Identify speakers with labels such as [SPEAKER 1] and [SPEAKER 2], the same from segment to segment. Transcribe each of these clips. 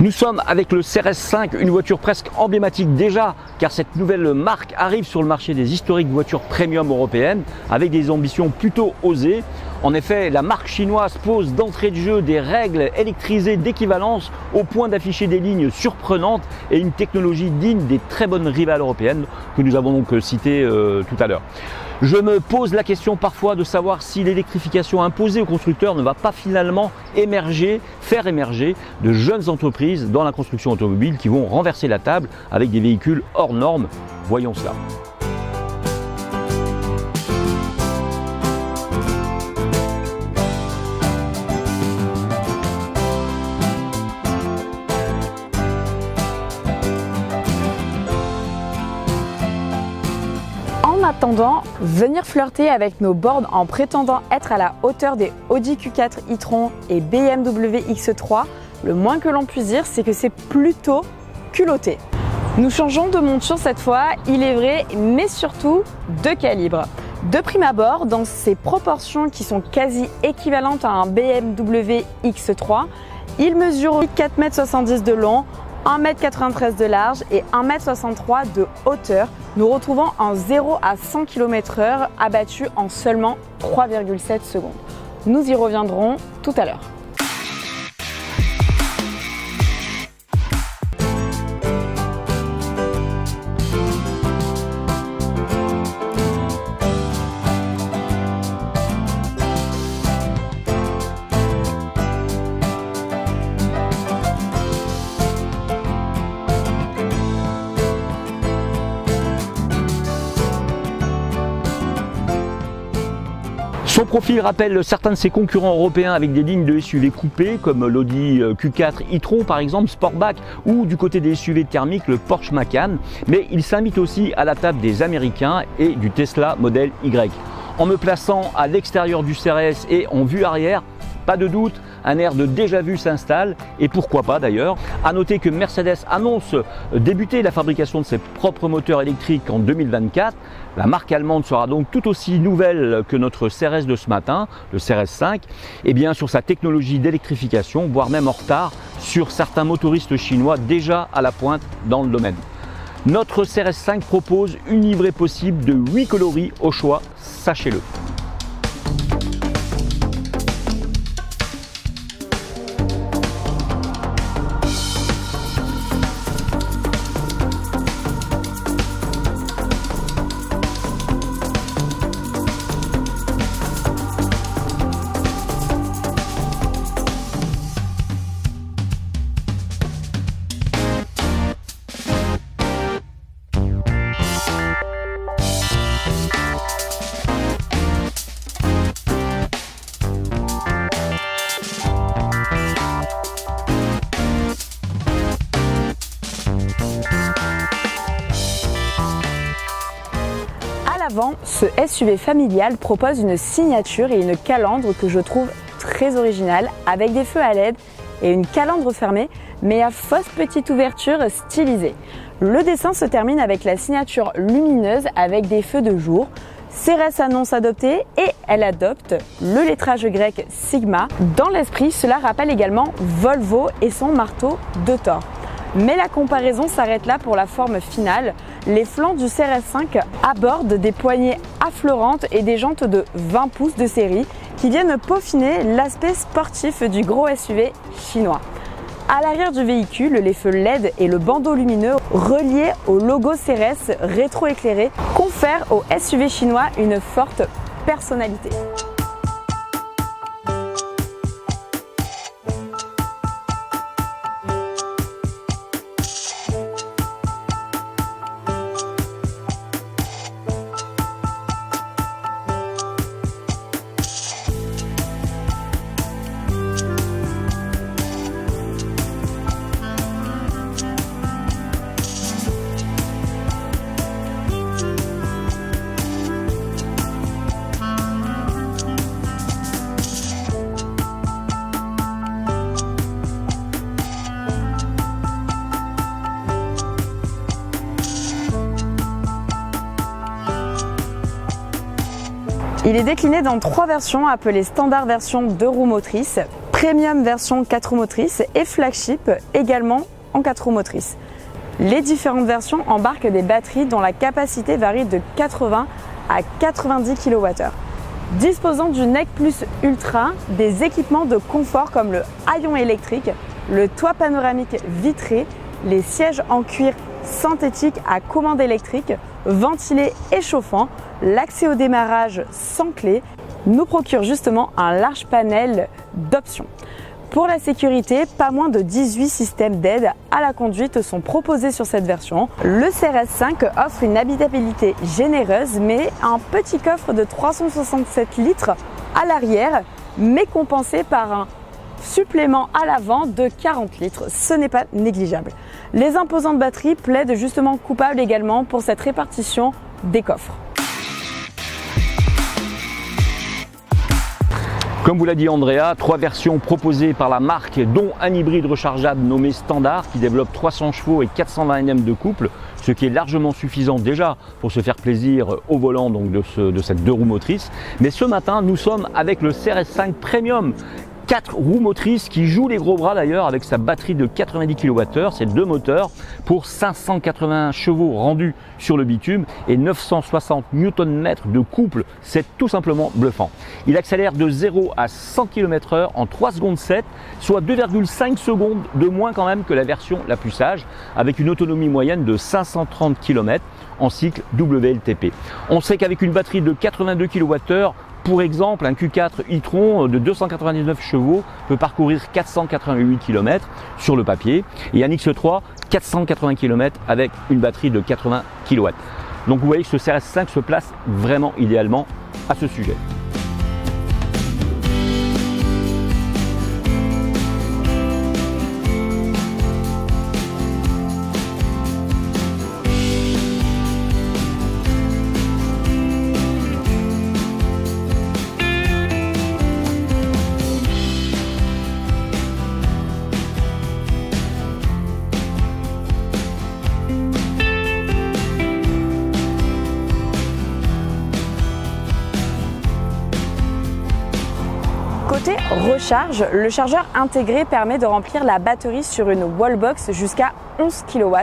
[SPEAKER 1] Nous sommes avec le CRS5, une voiture presque emblématique déjà, car cette nouvelle marque arrive sur le marché des historiques voitures premium européennes avec des ambitions plutôt osées. En effet, la marque chinoise pose d'entrée de jeu des règles électrisées d'équivalence au point d'afficher des lignes surprenantes et une technologie digne des très bonnes rivales européennes que nous avons donc citées tout à l'heure. Je me pose la question parfois de savoir si l'électrification imposée aux constructeurs ne va pas finalement faire émerger de jeunes entreprises dans la construction automobile qui vont renverser la table avec des véhicules hors normes. Voyons cela.
[SPEAKER 2] En attendant, venir flirter avec nos bornes en prétendant être à la hauteur des Audi Q4 e-tron et BMW X3, le moins que l'on puisse dire, c'est que c'est plutôt culotté. Nous changeons de monture cette fois, il est vrai, mais surtout de calibre. De prime abord, dans ses proportions qui sont quasi équivalentes à un BMW X3, il mesure 4,70 m de long, 1,93 m de large et 1,63 m de hauteur, nous retrouvons en 0 à 100 km/h abattu en seulement 3,7 secondes. Nous y reviendrons tout à l'heure.
[SPEAKER 1] Son profil rappelle certains de ses concurrents européens avec des lignes de SUV coupées comme l'Audi Q4 e-tron par exemple, Sportback, ou du côté des SUV thermiques le Porsche Macan, mais il s'invite aussi à la table des Américains et du Tesla Model Y. En me plaçant à l'extérieur du CRS et en vue arrière, pas de doute, un air de déjà-vu s'installe, et pourquoi pas d'ailleurs. A noter que Mercedes annonce débuter la fabrication de ses propres moteurs électriques en 2024. La marque allemande sera donc tout aussi nouvelle que notre CRS de ce matin, le CRS5, et bien sur sa technologie d'électrification, voire même en retard sur certains motoristes chinois déjà à la pointe dans le domaine. Notre CRS5 propose une livrée possible de 8 coloris au choix, sachez-le. Ce SUV familial propose une signature et une calandre que je trouve très originale, avec des feux à LED et une calandre fermée, mais à fausse petite ouverture stylisée. Le dessin se termine avec la signature lumineuse avec des feux de jour. CRS annonce adopter et elle adopte le lettrage grec Sigma. Dans l'esprit, cela rappelle également Volvo et son marteau de Thor. Mais la comparaison s'arrête là pour la forme finale. Les flancs du CRS5 abordent des poignées affleurantes et des jantes de 20 pouces de série qui viennent peaufiner l'aspect sportif du gros SUV chinois. À l'arrière du véhicule, les feux LED et le bandeau lumineux reliés au logo CRS rétroéclairé confèrent au SUV chinois une forte personnalité. Il est décliné dans 3 versions appelées standard version 2 roues motrices, Premium version 4 roues motrices et Flagship également en 4 roues motrices. Les différentes versions embarquent des batteries dont la capacité varie de 80 à 90 kWh. Disposant du NEC Plus Ultra, des équipements de confort comme le haillon électrique, le toit panoramique vitré, les sièges en cuir synthétique à commande électrique, ventilés et chauffants, l'accès au démarrage sans clé nous procure justement un large panel d'options. Pour la sécurité, pas moins de 18 systèmes d'aide à la conduite sont proposés sur cette version. Le CRS5 offre une habitabilité généreuse mais un petit coffre de 367 litres à l'arrière, mais compensé par un supplément à l'avant de 40 litres. Ce n'est pas négligeable. Les imposantes batteries plaident justement coupables également pour cette répartition des coffres.
[SPEAKER 3] Comme vous l'a dit Andrea, 3 versions proposées par la marque, dont un hybride rechargeable nommé Standard qui développe 300 chevaux et 420 Nm de couple, ce qui est largement suffisant déjà pour se faire plaisir au volant donc de cette 2 roues motrices. Mais ce matin, nous sommes avec le CRS5 Premium 4 roues motrices qui joue les gros bras d'ailleurs avec sa batterie de 90 kWh, c'est 2 moteurs pour 580 chevaux rendus sur le bitume et 960 Nm de couple, c'est tout simplement bluffant. Il accélère de 0 à 100 km/h en 3 secondes 7, soit 2,5 secondes de moins quand même que la version la plus sage, avec une autonomie moyenne de 530 km en cycle WLTP. On sait qu'avec une batterie de 82 kWh, pour exemple, un Q4 e-tron de 299 chevaux peut parcourir 488 km sur le papier et un X3 480 km avec une batterie de 80 kW. Donc vous voyez que ce CRS5 se place vraiment idéalement à ce sujet.
[SPEAKER 1] Côté recharge, le chargeur intégré permet de remplir la batterie sur une wallbox jusqu'à 11 kW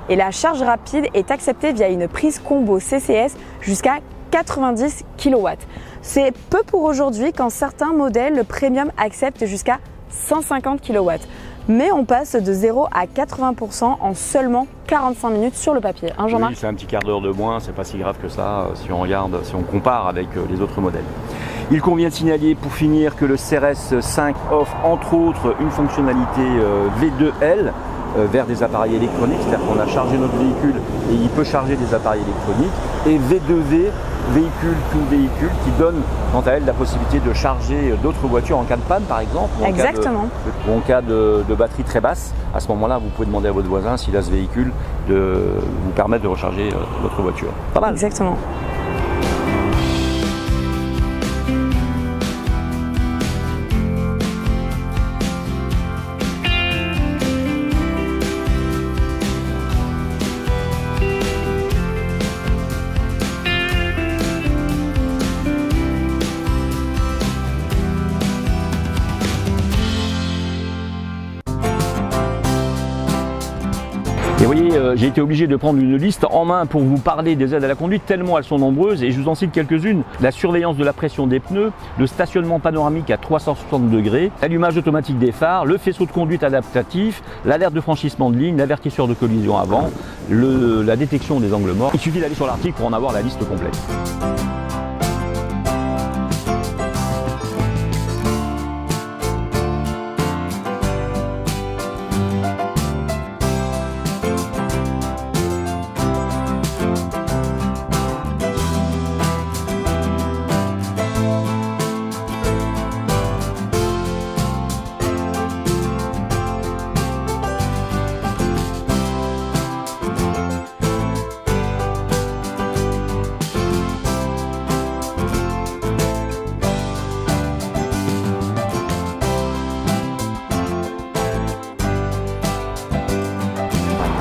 [SPEAKER 1] et la charge rapide est acceptée via une prise combo CCS jusqu'à 90 kW. C'est peu pour aujourd'hui quand certains modèles premium acceptent jusqu'à 150 kW. Mais on passe de 0 à 80% en seulement 45 minutes sur le papier. Hein, Jean-Marc ?
[SPEAKER 3] Oui, c'est un petit quart d'heure de moins, c'est pas si grave que ça si on compare avec les autres modèles. Il convient de signaler pour finir que le CRS5 offre entre autres une fonctionnalité V2L vers des appareils électroniques, c'est-à-dire qu'on a chargé notre véhicule et il peut charger des appareils électroniques, et V2V, véhicule to véhicule, qui donne quant à elle la possibilité de charger d'autres voitures en cas de panne par exemple, ou en cas de batterie très basse. À ce moment-là, vous pouvez demander à votre voisin s'il a ce véhicule de vous permettre de recharger votre voiture. Pas mal.
[SPEAKER 1] Exactement.
[SPEAKER 3] Et vous voyez, j'ai été obligé de prendre une liste en main pour vous parler des aides à la conduite, tellement elles sont nombreuses, et je vous en cite quelques-unes. La surveillance de la pression des pneus, le stationnement panoramique à 360 degrés, l'allumage automatique des phares, le faisceau de conduite adaptatif, l'alerte de franchissement de ligne, l'avertisseur de collision avant, la détection des angles morts. Il suffit d'aller sur l'article pour en avoir la liste complète.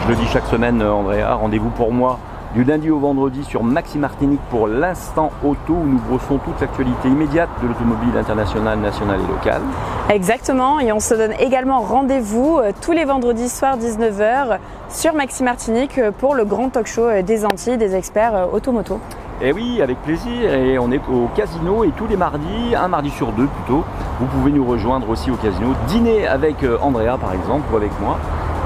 [SPEAKER 3] Je le dis chaque semaine, Andrea, rendez-vous pour moi Du lundi au vendredi sur Maxi Martinique pour l'instant auto où nous brossons toute l'actualité immédiate de l'automobile internationale, nationale et locale.
[SPEAKER 1] Exactement, et on se donne également rendez-vous tous les vendredis soirs 19h sur Maxi Martinique pour le grand talk show des Antilles, des experts automoto.
[SPEAKER 3] Et oui, avec plaisir, et on est au casino et tous les mardis, un mardi sur deux plutôt, vous pouvez nous rejoindre aussi au casino, dîner avec Andrea par exemple ou avec moi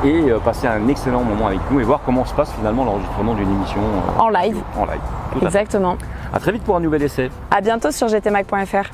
[SPEAKER 3] et passer un excellent moment avec nous et voir comment se passe finalement l'enregistrement d'une émission
[SPEAKER 1] en live.
[SPEAKER 3] En live.
[SPEAKER 1] Exactement.
[SPEAKER 3] À très vite pour un nouvel essai.
[SPEAKER 1] À bientôt sur gtmac.fr.